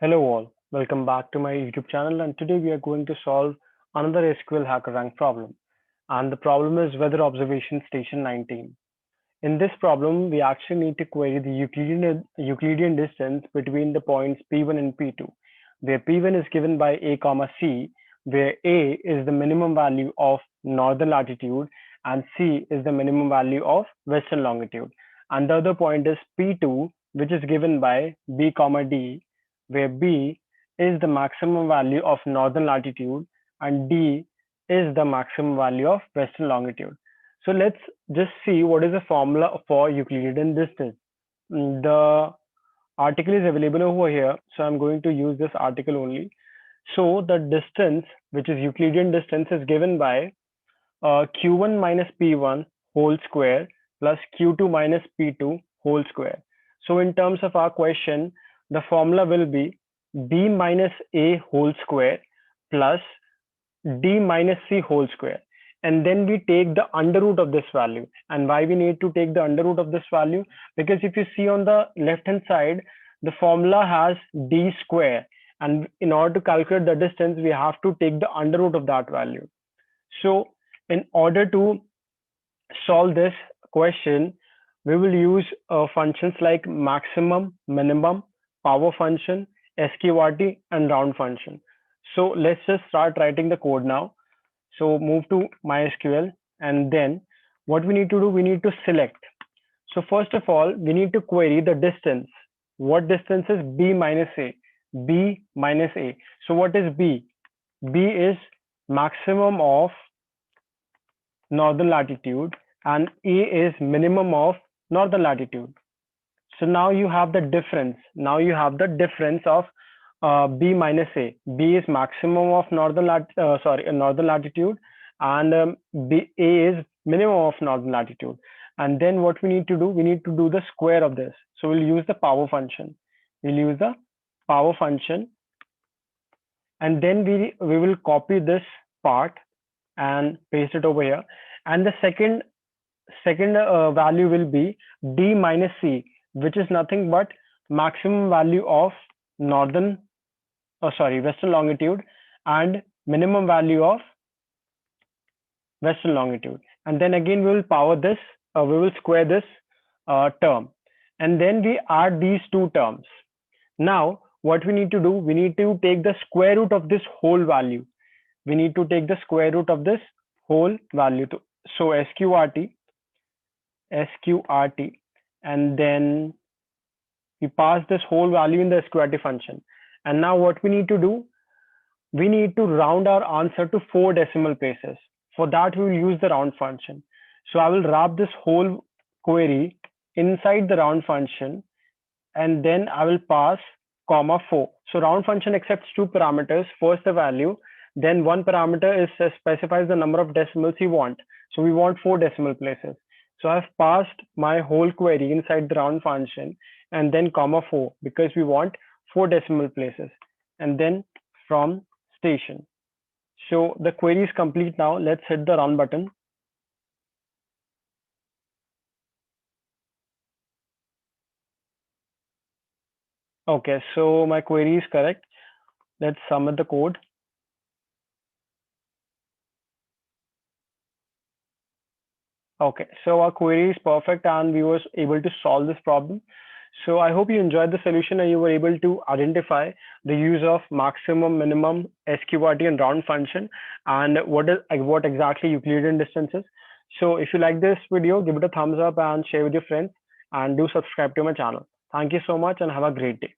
Hello all, welcome back to my YouTube channel, and today we are going to solve another SQL Hackerrank problem. And the problem is weather observation station 19. In this problem, we actually need to query the Euclidean distance between the points P1 and P2, where P1 is given by A comma C, where A is the minimum value of northern latitude and C is the minimum value of western longitude. And the other point is P2, which is given by B comma D, where B is the maximum value of northern latitude and D is the maximum value of western longitude. So let's just see what is the formula for Euclidean distance. The article is available over here, so I'm going to use this article only. So the distance, which is Euclidean distance, is given by q1 minus p1 whole square plus q2 minus p2 whole square. So in terms of our question, the formula will be b minus a whole square plus d minus c whole square, and then we take the under root of this value. And why we need to take the under root of this value? Because if you see on the left hand side, the formula has d square, and in order to calculate the distance we have to take the under root of that value. So in order to solve this question, we will use functions like maximum, minimum, power function, SQRT, and round function. So let's just start writing the code now. So move to MySQL, and then what we need to do, we need to select. So first of all, we need to query the distance. What distance is B minus A? B minus A. So what is B? B is maximum of northern latitude and A is minimum of northern latitude. So now you have the difference. Now you have the difference of B minus A. B is maximum of northern latitude, and A is minimum of northern latitude. And then what we need to do, we need to do the square of this. So we'll use the power function. We'll use the power function, and then we will copy this part and paste it over here. And the second value will be D minus C, which is nothing but maximum value of western longitude and minimum value of western longitude. And then again we will power this, we will square this term, and then we add these two terms. Now what we need to do, we need to take the square root of this whole value. We need to take the square root of this whole value. So SQRT, and then we pass this whole value in the SQRT function. And now what we need to do, we need to round our answer to 4 decimal places. For that we will use the round function. So I will wrap this whole query inside the round function, and then I will pass comma 4. So round function accepts 2 parameters. First the value, then one parameter is specifies the number of decimals you want. So we want 4 decimal places. So I've passed my whole query inside the round function, and then comma 4, because we want 4 decimal places, and then from station. So the query is complete now. Let's hit the run button. Okay, so my query is correct. Let's submit the code. Okay, so our query is perfect and we were able to solve this problem. So I hope you enjoyed the solution and you were able to identify the use of maximum, minimum, SQRT, and round function, and what exactly Euclidean distance is. So if you like this video, give it a thumbs up and share with your friends, and do subscribe to my channel. Thank you so much and have a great day.